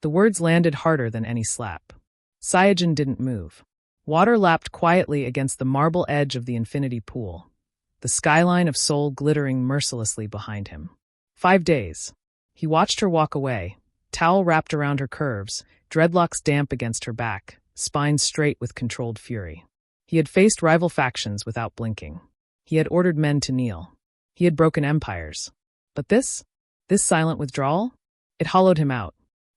The words landed harder than any slap. Seo-Jun didn't move. Water lapped quietly against the marble edge of the infinity pool, the skyline of Seoul glittering mercilessly behind him. 5 days. He watched her walk away, towel wrapped around her curves, dreadlocks damp against her back, spine straight with controlled fury. He had faced rival factions without blinking. He had ordered men to kneel. He had broken empires. But this silent withdrawal? It hollowed him out.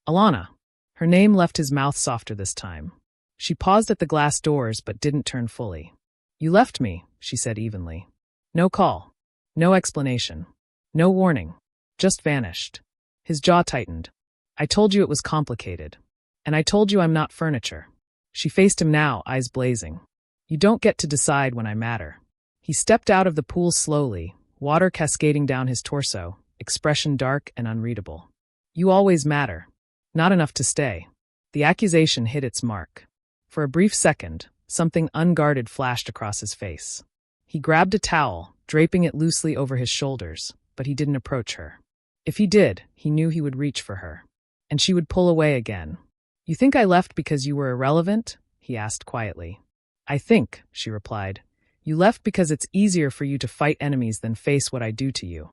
Alana. Her name left his mouth softer this time. She paused at the glass doors but didn't turn fully. You left me, she said evenly. No call. No explanation. No warning. Just vanished. His jaw tightened. I told you it was complicated. And I told you I'm not furniture. She faced him now, eyes blazing. You don't get to decide when I matter. He stepped out of the pool slowly, water cascading down his torso, expression dark and unreadable. You always matter. Not enough to stay. The accusation hit its mark. For a brief second, something unguarded flashed across his face. He grabbed a towel, draping it loosely over his shoulders, but he didn't approach her. If he did, he knew he would reach for her. And she would pull away again. You think I left because you were irrelevant? He asked quietly. I think, she replied. You left because it's easier for you to fight enemies than face what I do to you.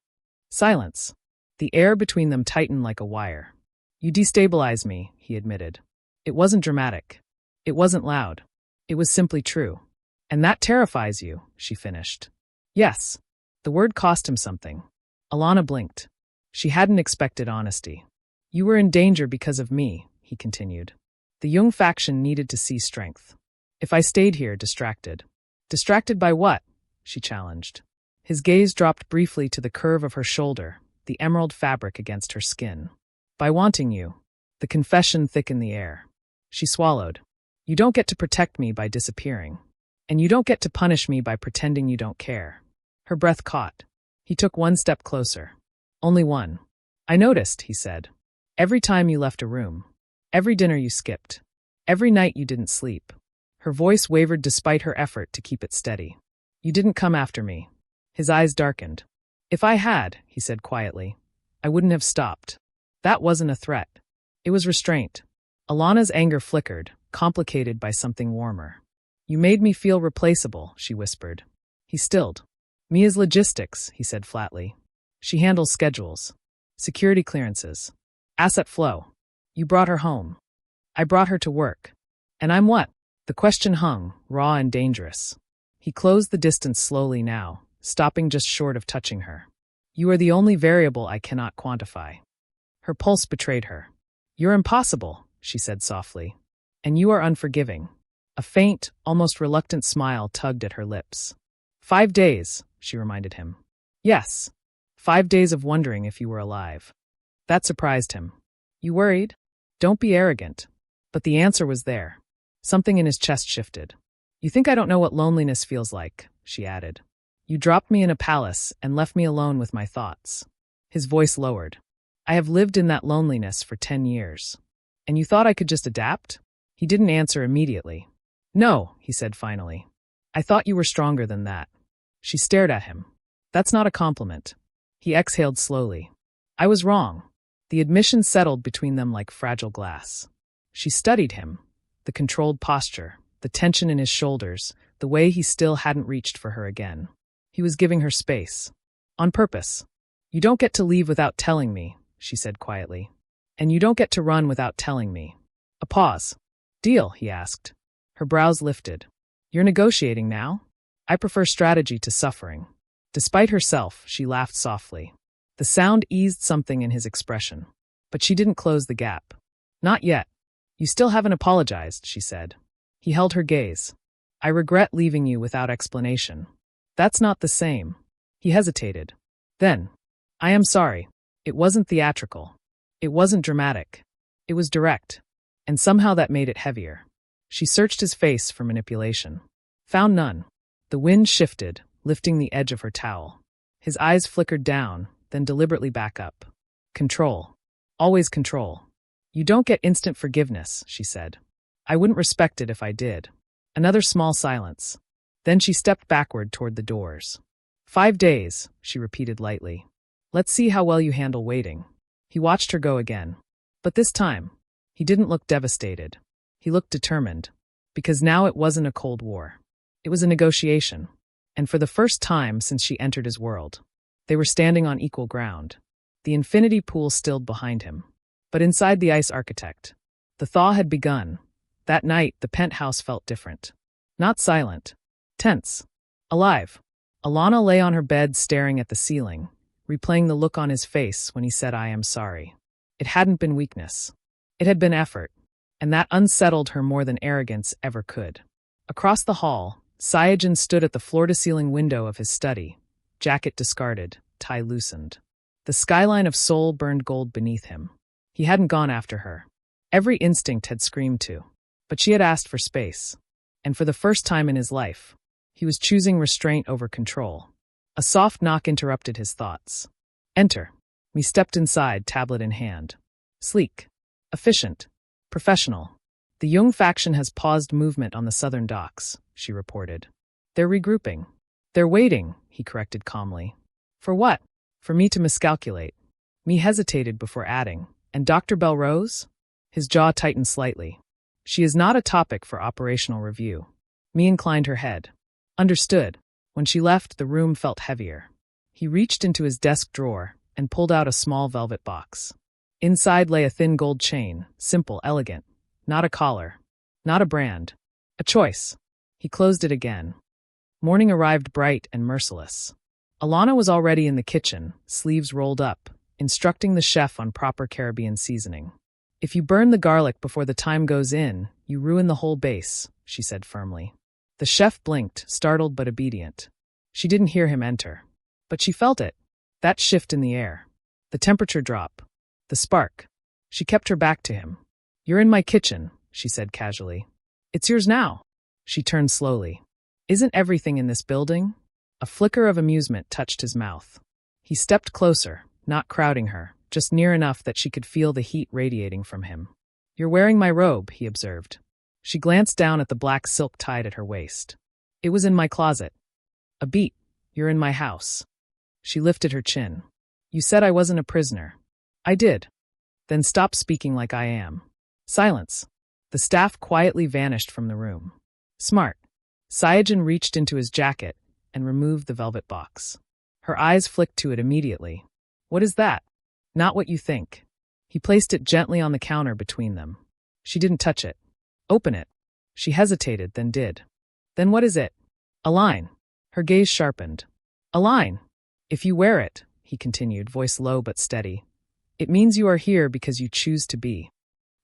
Silence. The air between them tightened like a wire. You destabilize me, he admitted. It wasn't dramatic. It wasn't loud. It was simply true. And that terrifies you, she finished. Yes. The word cost him something. Alana blinked. She hadn't expected honesty. You were in danger because of me, he continued. The Jung faction needed to see strength. If I stayed here, distracted. Distracted by what? She challenged. His gaze dropped briefly to the curve of her shoulder, the emerald fabric against her skin. By wanting you. The confession thick in the air. She swallowed. You don't get to protect me by disappearing. And you don't get to punish me by pretending you don't care. Her breath caught. He took one step closer. Only one. I noticed, he said. Every time you left a room. Every dinner you skipped. Every night you didn't sleep. Her voice wavered despite her effort to keep it steady. You didn't come after me. His eyes darkened. If I had, he said quietly, I wouldn't have stopped. That wasn't a threat. It was restraint. Alana's anger flickered, complicated by something warmer. You made me feel replaceable, she whispered. He stilled. Mia's logistics, he said flatly. She handles schedules. Security clearances. Asset flow. You brought her home. I brought her to work. And I'm what? The question hung, raw and dangerous. He closed the distance slowly now, stopping just short of touching her. You are the only variable I cannot quantify. Her pulse betrayed her. You're impossible, she said softly. And you are unforgiving. A faint, almost reluctant smile tugged at her lips. 5 days, she reminded him. Yes. 5 days of wondering if you were alive. That surprised him. You worried? Don't be arrogant. But the answer was there. Something in his chest shifted. You think I don't know what loneliness feels like, she added. You dropped me in a palace and left me alone with my thoughts. His voice lowered. I have lived in that loneliness for 10 years. And you thought I could just adapt? He didn't answer immediately. No, he said finally. I thought you were stronger than that. She stared at him. That's not a compliment. He exhaled slowly. I was wrong. The admission settled between them like fragile glass. She studied him. The controlled posture, the tension in his shoulders, the way he still hadn't reached for her again. He was giving her space. On purpose. You don't get to leave without telling me, she said quietly. And you don't get to run without telling me. A pause. Deal, he asked. Her brows lifted. You're negotiating now? I prefer strategy to suffering. Despite herself, she laughed softly. The sound eased something in his expression. But she didn't close the gap. Not yet. You still haven't apologized, she said. He held her gaze. I regret leaving you without explanation. That's not the same. He hesitated. Then, I am sorry. It wasn't theatrical. It wasn't dramatic. It was direct. And somehow that made it heavier. She searched his face for manipulation. Found none. The wind shifted, lifting the edge of her towel. His eyes flickered down, then deliberately back up. Control. Always control. You don't get instant forgiveness, she said. I wouldn't respect it if I did. Another small silence. Then she stepped backward toward the doors. 5 days, she repeated lightly. Let's see how well you handle waiting. He watched her go again. But this time, He didn't look devastated. He looked determined. Because now it wasn't a Cold War. It was a negotiation. And for the first time since she entered his world, they were standing on equal ground. The infinity pool stilled behind him. But inside the ice architect, the thaw had begun. That night, the penthouse felt different. Not silent. Tense. Alive. Alana lay on her bed staring at the ceiling, replaying the look on his face when he said, "I am sorry." It hadn't been weakness. It had been effort. And that unsettled her more than arrogance ever could. Across the hall, Seo-Jun stood at the floor-to-ceiling window of his study, jacket discarded, tie loosened. The skyline of Seoul burned gold beneath him. He hadn't gone after her. Every instinct had screamed to. But she had asked for space. And for the first time in his life, he was choosing restraint over control. A soft knock interrupted his thoughts. Enter. He stepped inside, tablet in hand. Sleek. Efficient. Professional. The Jung faction has paused movement on the southern docks, she reported. They're regrouping. They're waiting, he corrected calmly. For what? For me to miscalculate. Me hesitated before adding. And Dr. Belrose? His jaw tightened slightly. She is not a topic for operational review. Me inclined her head. Understood. When she left, the room felt heavier. He reached into his desk drawer and pulled out a small velvet box. Inside lay a thin gold chain, simple, elegant. Not a collar. Not a brand. A choice. He closed it again. Morning arrived bright and merciless. Alana was already in the kitchen, sleeves rolled up, instructing the chef on proper Caribbean seasoning. If you burn the garlic before the time goes in, you ruin the whole base, she said firmly. The chef blinked, startled but obedient. She didn't hear him enter. But she felt it. That shift in the air. The temperature drop. The spark. She kept her back to him. You're in my kitchen, she said casually. It's yours now. She turned slowly. Isn't everything in this building? A flicker of amusement touched his mouth. He stepped closer, not crowding her, just near enough that she could feel the heat radiating from him. You're wearing my robe, he observed. She glanced down at the black silk tied at her waist. It was in my closet. A beat. You're in my house. She lifted her chin. You said I wasn't a prisoner. I did. Then stop speaking like I am. Silence. The staff quietly vanished from the room. Smart. Seo-Jun reached into his jacket and removed the velvet box. Her eyes flicked to it immediately. What is that? Not what you think. He placed it gently on the counter between them. She didn't touch it. Open it. She hesitated, then did. Then what is it? A line. Her gaze sharpened. A line. If you wear it, he continued, voice low but steady, it means you are here because you choose to be.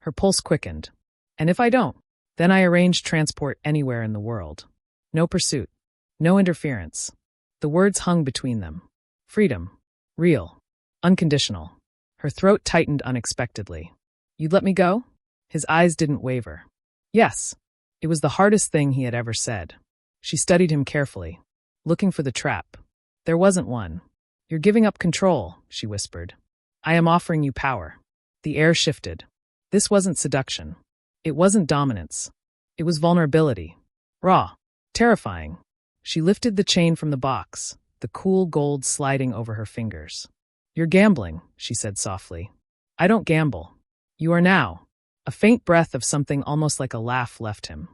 Her pulse quickened. And if I don't, then I arrange transport anywhere in the world. No pursuit. No interference. The words hung between them. Freedom. Real. Unconditional. Her throat tightened unexpectedly. You'd let me go? His eyes didn't waver. Yes. It was the hardest thing he had ever said. She studied him carefully, looking for the trap. There wasn't one. You're giving up control, she whispered. I am offering you power. The air shifted. This wasn't seduction. It wasn't dominance. It was vulnerability. Raw. Terrifying. She lifted the chain from the box, the cool gold sliding over her fingers. You're gambling, she said softly. I don't gamble. You are now. A faint breath of something almost like a laugh left him.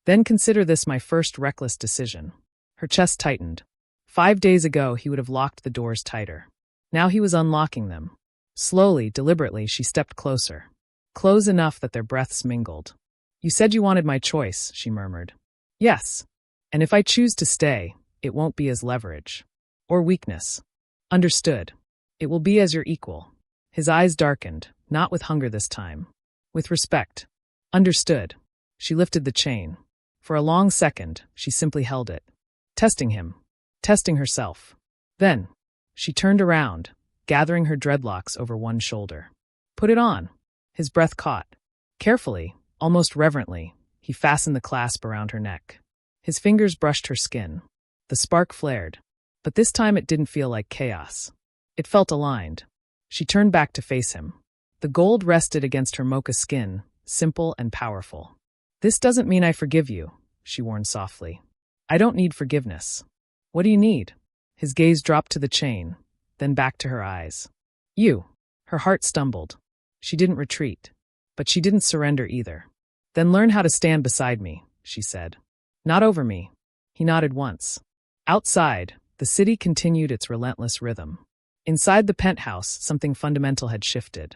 Then consider this my first reckless decision. Her chest tightened. 5 days ago, he would have locked the doors tighter. Now he was unlocking them. Slowly, deliberately, she stepped closer. Close enough that their breaths mingled. You said you wanted my choice, she murmured. Yes. And if I choose to stay, it won't be as leverage. Or weakness. Understood. It will be as your equal. His eyes darkened, not with hunger this time. With respect. Understood. She lifted the chain. For a long second, she simply held it. Testing him. Testing herself. Then, she turned around, gathering her dreadlocks over one shoulder. Put it on. His breath caught. Carefully, almost reverently, he fastened the clasp around her neck. His fingers brushed her skin. The spark flared. But this time it didn't feel like chaos. It felt aligned. She turned back to face him. The gold rested against her mocha skin, simple and powerful. This doesn't mean I forgive you, she warned softly. I don't need forgiveness. What do you need? His gaze dropped to the chain, then back to her eyes. You. Her heart stumbled. She didn't retreat. But she didn't surrender either. Then learn how to stand beside me, she said. Not over me. He nodded once. Outside, the city continued its relentless rhythm. Inside the penthouse, something fundamental had shifted.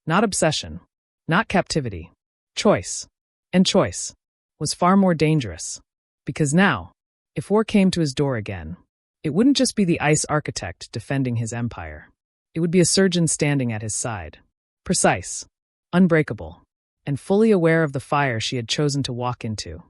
Not obsession. Not captivity. Choice. And choice was far more dangerous. Because now, if war came to his door again, it wouldn't just be the ice architect defending his empire. It would be a surgeon standing at his side. Precise. Unbreakable. And fully aware of the fire she had chosen to walk into.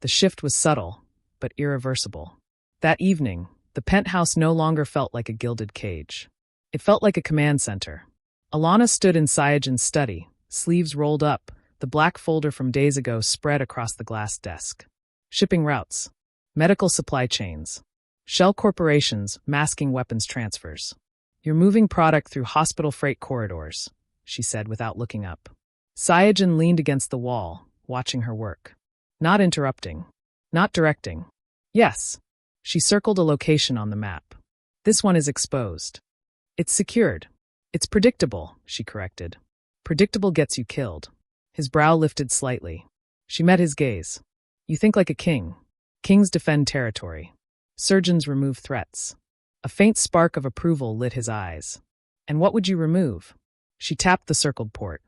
The shift was subtle, but irreversible. That evening, the penthouse no longer felt like a gilded cage. It felt like a command center. Alana stood in Seo-Jun's study, sleeves rolled up, the black folder from days ago spread across the glass desk. Shipping routes. Medical supply chains. Shell corporations masking weapons transfers. You're moving product through hospital freight corridors, she said without looking up. Seo-Jun leaned against the wall, watching her work. Not interrupting. Not directing. Yes. She circled a location on the map. This one is exposed. It's secured. It's predictable, she corrected. Predictable gets you killed. His brow lifted slightly. She met his gaze. You think like a king. Kings defend territory. Surgeons remove threats. A faint spark of approval lit his eyes. And what would you remove? She tapped the circled port.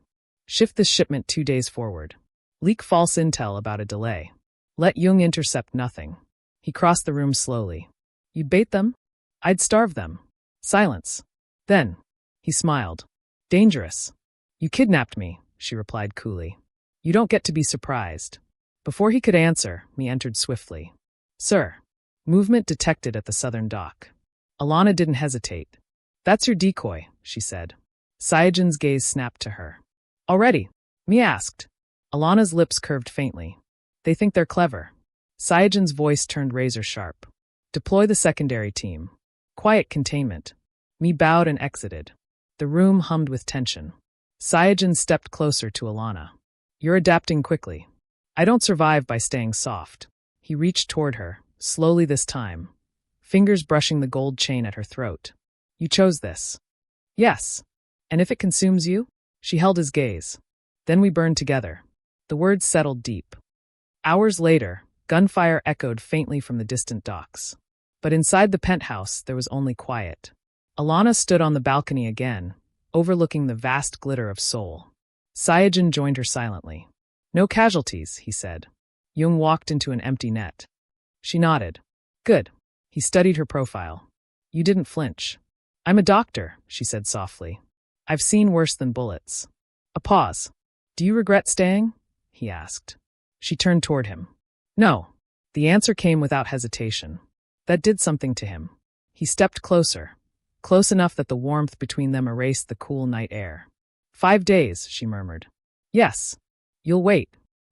Shift this shipment 2 days forward. Leak false intel about a delay. Let Jung intercept nothing. He crossed the room slowly. You'd bait them? I'd starve them. Silence. Then, he smiled. Dangerous. You kidnapped me, she replied coolly. You don't get to be surprised. Before he could answer, me entered swiftly. Sir. Movement detected at the southern dock. Alana didn't hesitate. That's your decoy, she said. Seo-Jun's gaze snapped to her. Already? Me asked. Alana's lips curved faintly. They think they're clever. Seo-Jun's voice turned razor sharp. Deploy the secondary team. Quiet containment. Me bowed and exited. The room hummed with tension. Seo-Jun stepped closer to Alana. You're adapting quickly. I don't survive by staying soft. He reached toward her, slowly this time, fingers brushing the gold chain at her throat. You chose this. Yes. And if it consumes you? She held his gaze. Then we burned together. The words settled deep. Hours later, gunfire echoed faintly from the distant docks. But inside the penthouse, there was only quiet. Alana stood on the balcony again, overlooking the vast glitter of Seoul. Seo-Jun joined her silently. No casualties, he said. Jung walked into an empty net. She nodded. Good. He studied her profile. You didn't flinch. I'm a doctor, she said softly. I've seen worse than bullets. A pause. Do you regret staying? He asked. She turned toward him. No. The answer came without hesitation. That did something to him. He stepped closer, close enough that the warmth between them erased the cool night air. 5 days, she murmured. Yes. You'll wait.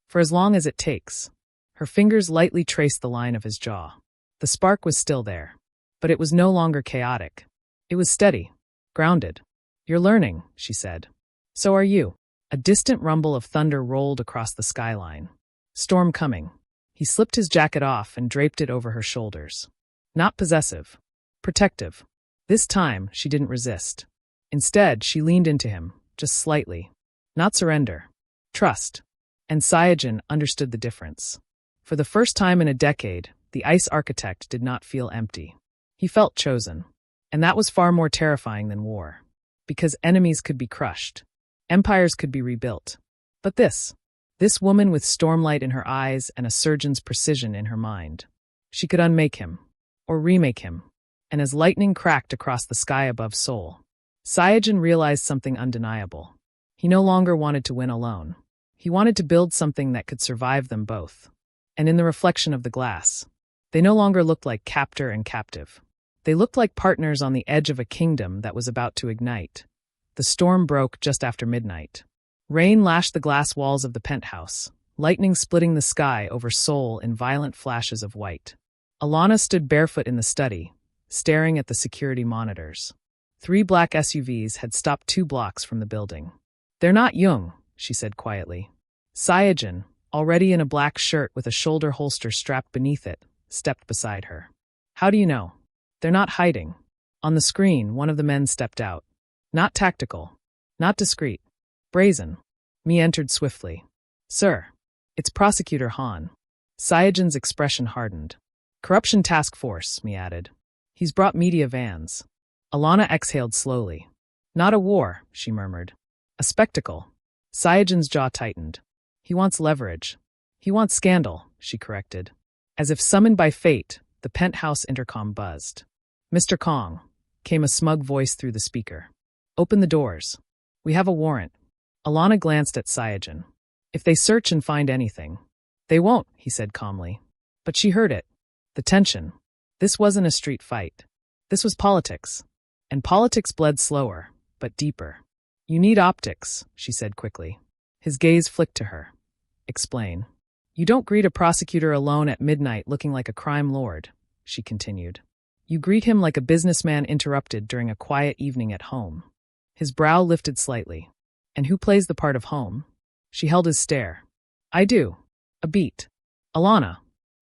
For as long as it takes. Her fingers lightly traced the line of his jaw. The spark was still there. But it was no longer chaotic. It was steady, grounded. You're learning, she said. So are you. A distant rumble of thunder rolled across the skyline. Storm coming. He slipped his jacket off and draped it over her shoulders. Not possessive. Protective. This time, she didn't resist. Instead, she leaned into him, just slightly. Not surrender. Trust. And Seo-Jun understood the difference. For the first time in a decade, the ice architect did not feel empty. He felt chosen. And that was far more terrifying than war. Because enemies could be crushed. Empires could be rebuilt. But this woman with stormlight in her eyes and a surgeon's precision in her mind. She could unmake him. Or remake him. And as lightning cracked across the sky above Seoul, Seo-Jun realized something undeniable. He no longer wanted to win alone. He wanted to build something that could survive them both. And in the reflection of the glass, they no longer looked like captor and captive. They looked like partners on the edge of a kingdom that was about to ignite. The storm broke just after midnight. Rain lashed the glass walls of the penthouse, lightning splitting the sky over Seoul in violent flashes of white. Alana stood barefoot in the study, staring at the security monitors. 3 black SUVs had stopped 2 blocks from the building. They're not Jung, she said quietly. Seo-Jun, already in a black shirt with a shoulder holster strapped beneath it, stepped beside her. How do you know? They're not hiding. On the screen, one of the men stepped out. Not tactical. Not discreet. Brazen. Mi entered swiftly. Sir. It's Prosecutor Han. Seo-Jun's expression hardened. Corruption task force, Mi added. He's brought media vans. Alana exhaled slowly. Not a war, she murmured. A spectacle. Seo-Jun's jaw tightened. He wants leverage. He wants scandal, she corrected. As if summoned by fate, the penthouse intercom buzzed. Mr. Kang, came a smug voice through the speaker. Open the doors. We have a warrant. Alana glanced at Seo-Jun. If they search and find anything. They won't, he said calmly. But she heard it. The tension. This wasn't a street fight. This was politics. And politics bled slower, but deeper. You need optics, she said quickly. His gaze flicked to her. Explain. You don't greet a prosecutor alone at midnight looking like a crime lord, she continued. You greet him like a businessman interrupted during a quiet evening at home. His brow lifted slightly. And who plays the part of home? She held his stare. I do. A beat. Alana.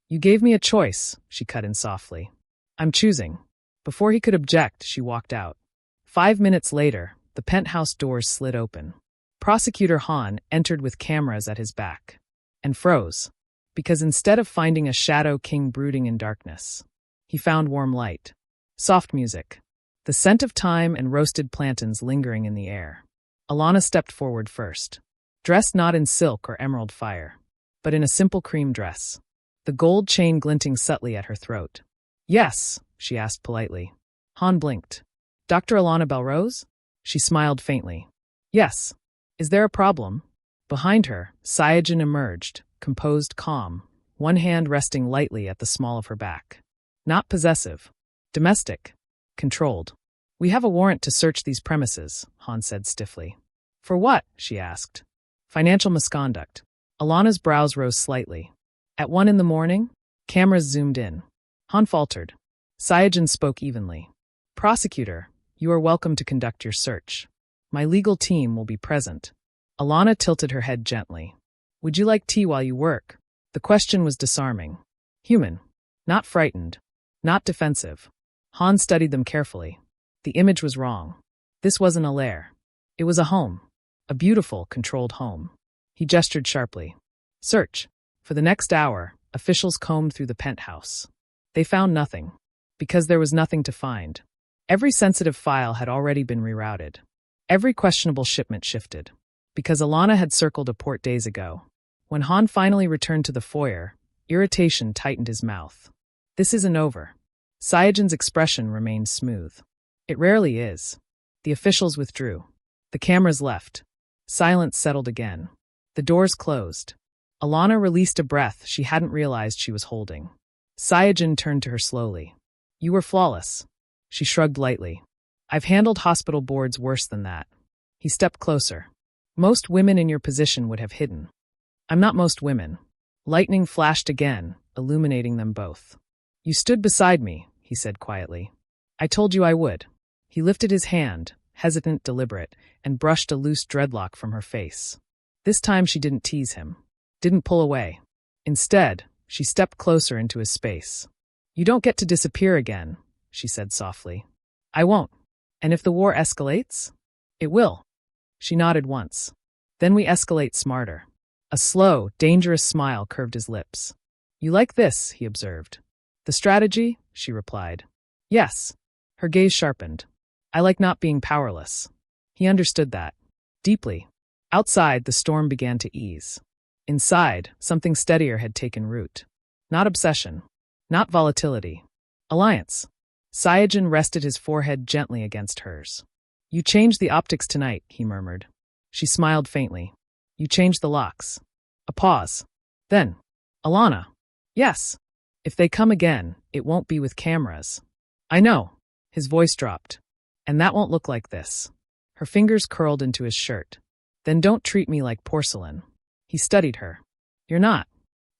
You gave me a choice, she cut in softly. I'm choosing. Before he could object, she walked out. 5 minutes later, the penthouse doors slid open. Prosecutor Han entered with cameras at his back. And froze. Because instead of finding a shadow king brooding in darkness, he found warm light. Soft music. The scent of thyme and roasted plantains lingering in the air. Alana stepped forward first. Dressed not in silk or emerald fire, but in a simple cream dress. The gold chain glinting subtly at her throat. Yes, she asked politely. Han blinked. Dr. Alana Belrose? She smiled faintly. Yes. Is there a problem? Behind her, Seo-Jun emerged, composed, calm, one hand resting lightly at the small of her back. Not possessive. Domestic. Controlled. We have a warrant to search these premises, Han said stiffly. For what? She asked. Financial misconduct. Alana's brows rose slightly. At 1 a.m, cameras zoomed in. Han faltered. Seo-Jun spoke evenly. Prosecutor, you are welcome to conduct your search. My legal team will be present. Alana tilted her head gently. Would you like tea while you work? The question was disarming. Human. Not frightened. Not defensive. Han studied them carefully. The image was wrong. This wasn't a lair. It was a home. A beautiful, controlled home. He gestured sharply. Search. For the next hour, officials combed through the penthouse. They found nothing. Because there was nothing to find. Every sensitive file had already been rerouted. Every questionable shipment shifted. Because Alana had circled a port days ago. When Han finally returned to the foyer, irritation tightened his mouth. This isn't over. Seo-Jun's expression remained smooth. It rarely is. The officials withdrew. The cameras left. Silence settled again. The doors closed. Alana released a breath she hadn't realized she was holding. Seo-Jun turned to her slowly. You were flawless. She shrugged lightly. I've handled hospital boards worse than that. He stepped closer. Most women in your position would have hidden. I'm not most women. Lightning flashed again, illuminating them both. You stood beside me, he said quietly. I told you I would. He lifted his hand, hesitant, deliberate, and brushed a loose dreadlock from her face. This time she didn't tease him. Didn't pull away. Instead, she stepped closer into his space. You don't get to disappear again, she said softly. I won't. And if the war escalates? It will. She nodded once. Then we escalate smarter. A slow, dangerous smile curved his lips. You like this, he observed. The strategy? She replied. Yes. Her gaze sharpened. I like not being powerless. He understood that. Deeply. Outside, the storm began to ease. Inside, something steadier had taken root. Not obsession. Not volatility. Alliance. Seo-Jun rested his forehead gently against hers. You changed the optics tonight, he murmured. She smiled faintly. You changed the locks. A pause. Then, Alana. Yes. If they come again, it won't be with cameras. I know. His voice dropped. And that won't look like this. Her fingers curled into his shirt. Then don't treat me like porcelain. He studied her. You're not.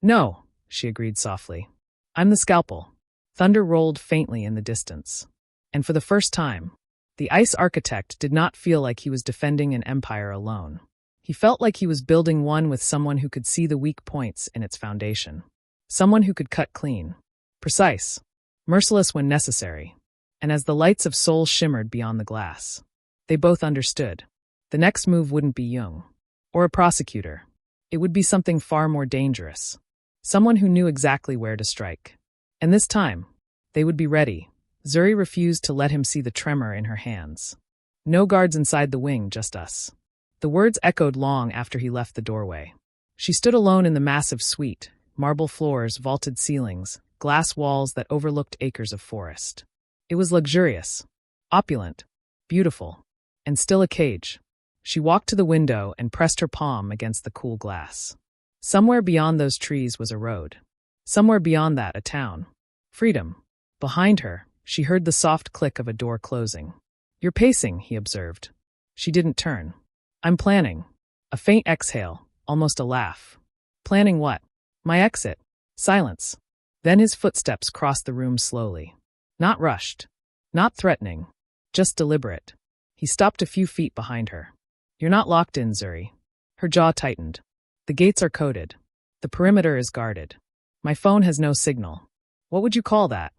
No, she agreed softly. I'm the scalpel. Thunder rolled faintly in the distance. And for the first time, the ice architect did not feel like he was defending an empire alone. He felt like he was building one with someone who could see the weak points in its foundation. Someone who could cut clean. Precise. Merciless when necessary. And as the lights of Seoul shimmered beyond the glass, they both understood. The next move wouldn't be Jung. Or a prosecutor. It would be something far more dangerous. Someone who knew exactly where to strike. And this time, they would be ready. Zuri refused to let him see the tremor in her hands. No guards inside the wing, just us. The words echoed long after he left the doorway. She stood alone in the massive suite, marble floors, vaulted ceilings, glass walls that overlooked acres of forest. It was luxurious, opulent, beautiful, and still a cage. She walked to the window and pressed her palm against the cool glass. Somewhere beyond those trees was a road. Somewhere beyond that, a town. Freedom. Behind her, she heard the soft click of a door closing. "You're pacing," he observed. She didn't turn. "I'm planning." A faint exhale, almost a laugh. "Planning what?" "My exit." Silence. Then his footsteps crossed the room slowly. Not rushed. Not threatening. Just deliberate. He stopped a few feet behind her. "You're not locked in, Zuri." Her jaw tightened. "The gates are coded. The perimeter is guarded. My phone has no signal." "What would you call that?"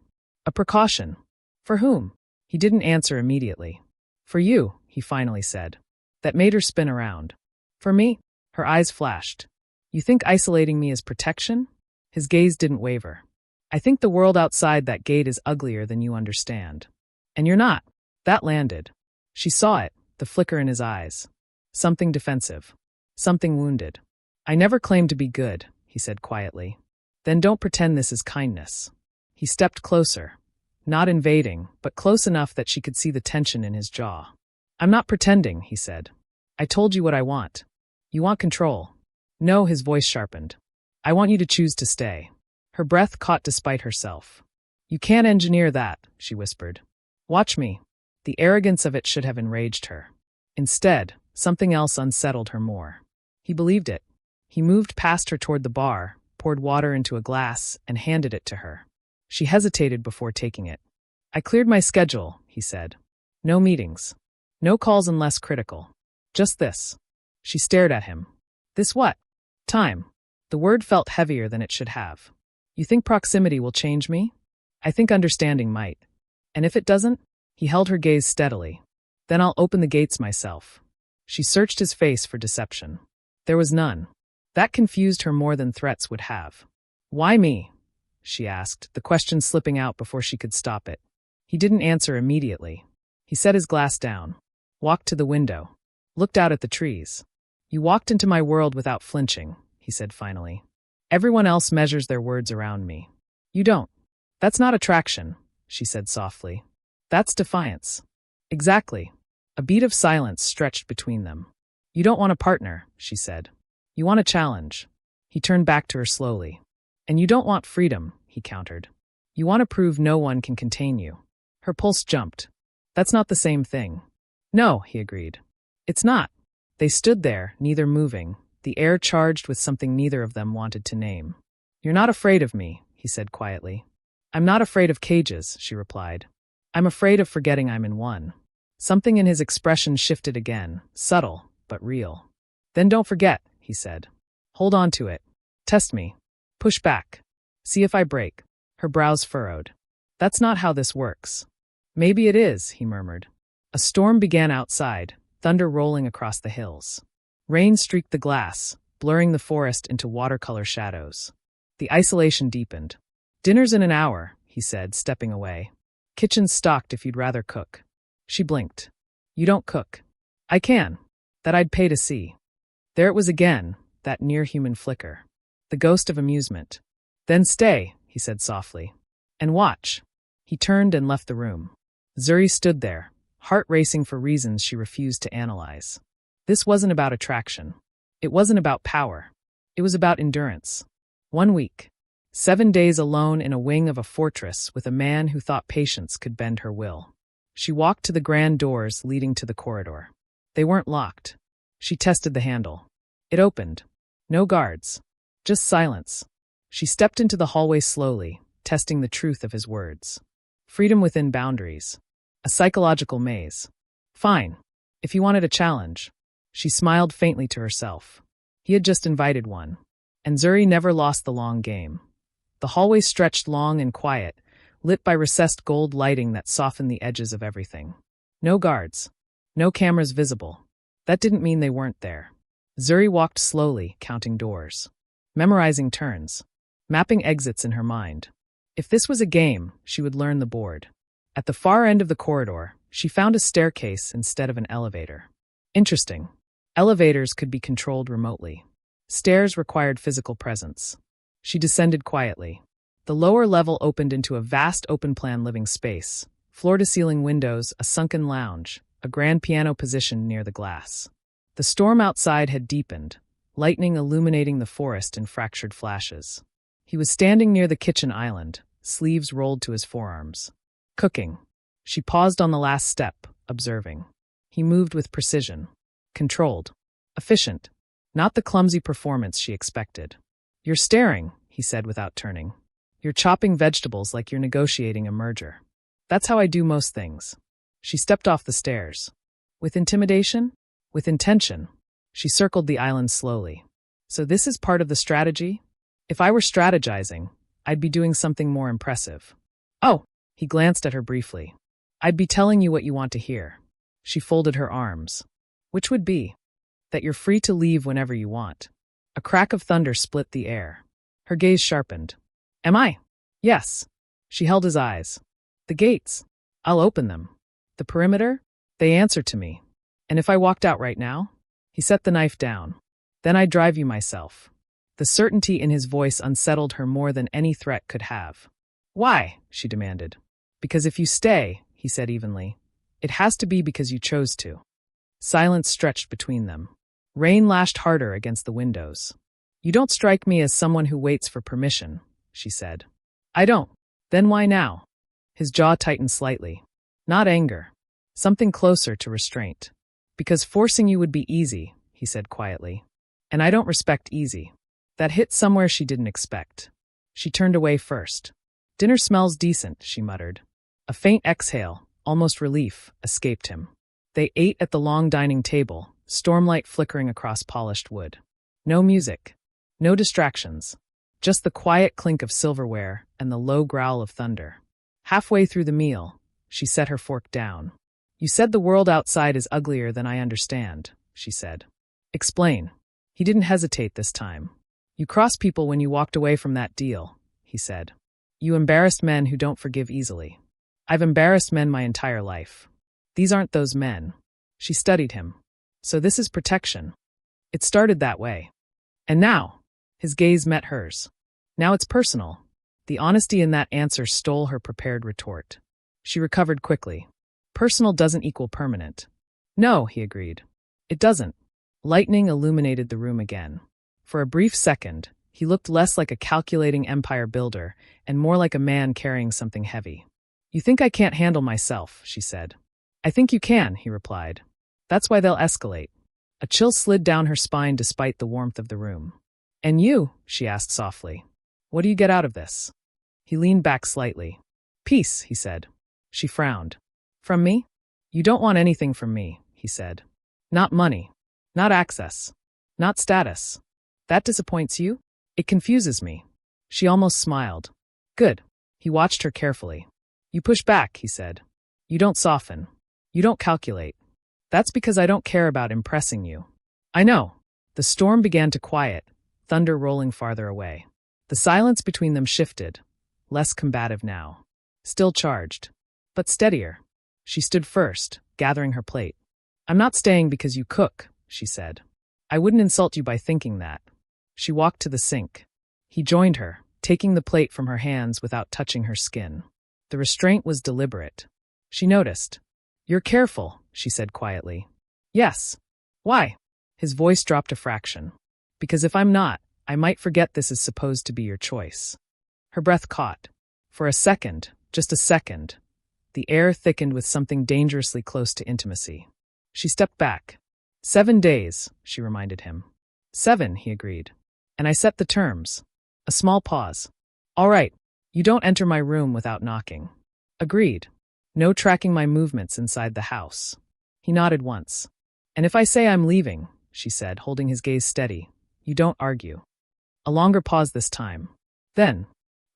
"A precaution." "For whom?" He didn't answer immediately. "For you," he finally said. That made her spin around. "For me?" Her eyes flashed. "You think isolating me is protection?" His gaze didn't waver. "I think the world outside that gate is uglier than you understand. And you're not." That landed. She saw it, the flicker in his eyes. Something defensive. Something wounded. "I never claimed to be good," he said quietly. "Then don't pretend this is kindness." He stepped closer. Not invading, but close enough that she could see the tension in his jaw. "I'm not pretending," he said. "I told you what I want. You want control." "No," his voice sharpened. "I want you to choose to stay." Her breath caught despite herself. "You can't engineer that," she whispered. "Watch me." The arrogance of it should have enraged her. Instead, something else unsettled her more. He believed it. He moved past her toward the bar, poured water into a glass, and handed it to her. She hesitated before taking it. "I cleared my schedule," he said. "No meetings. No calls unless critical. Just this." She stared at him. "This what?" "Time." The word felt heavier than it should have. "You think proximity will change me?" "I think understanding might." "And if it doesn't?" He held her gaze steadily. "Then I'll open the gates myself." She searched his face for deception. There was none. That confused her more than threats would have. "Why me?" she asked, the question slipping out before she could stop it. He didn't answer immediately. He set his glass down, walked to the window, looked out at the trees. "You walked into my world without flinching," he said finally. "Everyone else measures their words around me. You don't." "That's not attraction," she said softly. "That's defiance." "Exactly." A beat of silence stretched between them. "You don't want a partner," she said. "You want a challenge." He turned back to her slowly. "And you don't want freedom," he countered. "You want to prove no one can contain you." Her pulse jumped. "That's not the same thing." "No," he agreed. "It's not." They stood there, neither moving, the air charged with something neither of them wanted to name. "You're not afraid of me," he said quietly. "I'm not afraid of cages," she replied. "I'm afraid of forgetting I'm in one." Something in his expression shifted again, subtle, but real. "Then don't forget," he said. "Hold on to it. Test me. Push back. See if I break." Her brows furrowed. "That's not how this works." "Maybe it is," he murmured. A storm began outside, thunder rolling across the hills. Rain streaked the glass, blurring the forest into watercolor shadows. The isolation deepened. "Dinner's in an hour," he said, stepping away. "Kitchen's stocked if you'd rather cook." She blinked. "You don't cook." "I can. That I'd pay to see." There it was again, that near-human flicker. The ghost of amusement. "Then stay," he said softly. "And watch." He turned and left the room. Zuri stood there, heart racing for reasons she refused to analyze. This wasn't about attraction. It wasn't about power. It was about endurance. 1 week. 7 days alone in a wing of a fortress with a man who thought patience could bend her will. She walked to the grand doors leading to the corridor. They weren't locked. She tested the handle. It opened. No guards. Just silence. She stepped into the hallway slowly, testing the truth of his words. Freedom within boundaries. A psychological maze. Fine. If he wanted a challenge. She smiled faintly to herself. He had just invited one. And Zuri never lost the long game. The hallway stretched long and quiet, lit by recessed gold lighting that softened the edges of everything. No guards. No cameras visible. That didn't mean they weren't there. Zuri walked slowly, counting doors, memorizing turns, mapping exits in her mind. If this was a game, she would learn the board. At the far end of the corridor, she found a staircase instead of an elevator. Interesting. Elevators could be controlled remotely. Stairs required physical presence. She descended quietly. The lower level opened into a vast open-plan living space, floor-to-ceiling windows, a sunken lounge, a grand piano positioned near the glass. The storm outside had deepened, lightning illuminating the forest in fractured flashes. He was standing near the kitchen island, sleeves rolled to his forearms. Cooking. She paused on the last step, observing. He moved with precision. Controlled. Efficient. Not the clumsy performance she expected. "You're staring," he said without turning. "You're chopping vegetables like you're negotiating a merger. That's how I do most things." She stepped off the stairs. With intimidation? With intention. She circled the island slowly. "So this is part of the strategy? If I were strategizing, I'd be doing something more impressive." "Oh," he glanced at her briefly. "I'd be telling you what you want to hear." She folded her arms. "Which would be?" "That you're free to leave whenever you want." A crack of thunder split the air. Her gaze sharpened. "Am I?" "Yes." She held his eyes. "The gates. I'll open them. The perimeter? They answer to me. And if I walked out right now?" He set the knife down. "Then I'd drive you myself." The certainty in his voice unsettled her more than any threat could have. "Why?" she demanded. "Because if you stay," he said evenly, "it has to be because you chose to." Silence stretched between them. Rain lashed harder against the windows. "You don't strike me as someone who waits for permission," she said. "I don't. Then why now?" His jaw tightened slightly. Not anger. Something closer to restraint. "Because forcing you would be easy," he said quietly. "And I don't respect easy." That hit somewhere she didn't expect. She turned away first. "Dinner smells decent," she muttered. A faint exhale, almost relief, escaped him. They ate at the long dining table, stormlight flickering across polished wood. No music. No distractions. Just the quiet clink of silverware and the low growl of thunder. Halfway through the meal, she set her fork down. "You said the world outside is uglier than I understand," she said. "Explain." He didn't hesitate this time. "You crossed people when you walked away from that deal," he said. "You embarrassed men who don't forgive easily. I've embarrassed men my entire life. These aren't those men." She studied him. "So this is protection." "It started that way." "And now?" His gaze met hers. "Now it's personal." The honesty in that answer stole her prepared retort. She recovered quickly. "Personal doesn't equal permanent." "No," he agreed. "It doesn't." Lightning illuminated the room again. For a brief second, he looked less like a calculating empire builder and more like a man carrying something heavy. "You think I can't handle myself," she said. "I think you can," he replied. "That's why they'll escalate." A chill slid down her spine despite the warmth of the room. "And you?" she asked softly. "What do you get out of this?" He leaned back slightly. "Peace," he said. She frowned. "From me?" "You don't want anything from me," he said. "Not money. Not access. Not status. That disappoints you?" "It confuses me." She almost smiled. "Good." He watched her carefully. "You push back," he said. "You don't soften. You don't calculate. That's because I don't care about impressing you." "I know." The storm began to quiet, thunder rolling farther away. The silence between them shifted, less combative now. Still charged, but steadier. She stood first, gathering her plate. "I'm not staying because you cook," she said. "I wouldn't insult you by thinking that." She walked to the sink. He joined her, taking the plate from her hands without touching her skin. The restraint was deliberate. She noticed. "You're careful," she said quietly. "Yes." "Why?" His voice dropped a fraction. "Because if I'm not, I might forget this is supposed to be your choice." Her breath caught. For a second, just a second, the air thickened with something dangerously close to intimacy. She stepped back. 7 days, she reminded him. 7, he agreed. And I set the terms. A small pause. "All right, you don't enter my room without knocking." "Agreed. No tracking my movements inside the house." He nodded once. "And if I say I'm leaving," she said, holding his gaze steady, "you don't argue." A longer pause this time. Then,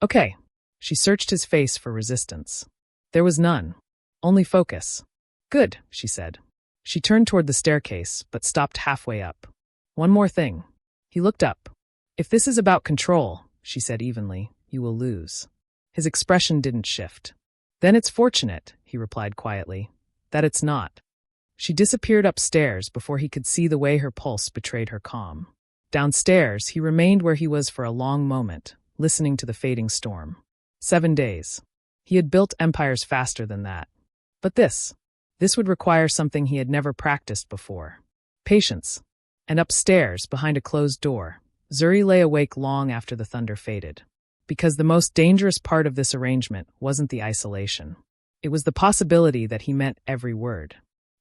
"Okay." She searched his face for resistance. There was none. Only focus. "Good," she said. She turned toward the staircase, but stopped halfway up. One more thing. He looked up. If this is about control, she said evenly, you will lose. His expression didn't shift. Then it's fortunate, he replied quietly, that it's not. She disappeared upstairs before he could see the way her pulse betrayed her calm. Downstairs, he remained where he was for a long moment, listening to the fading storm. 7 days. He had built empires faster than that. But this would require something he had never practiced before. Patience. And upstairs, behind a closed door, Zuri lay awake long after the thunder faded. Because the most dangerous part of this arrangement wasn't the isolation. It was the possibility that he meant every word.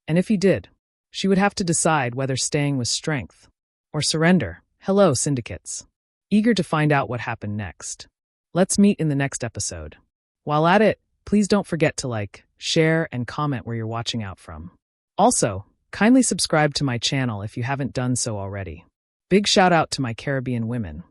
And if he did, she would have to decide whether staying was strength or surrender. Hello, syndicates. Eager to find out what happened next. Let's meet in the next episode. While at it, please don't forget to like, share, and comment where you're watching out from. Also, kindly subscribe to my channel if you haven't done so already. Big shout out to my Caribbean women.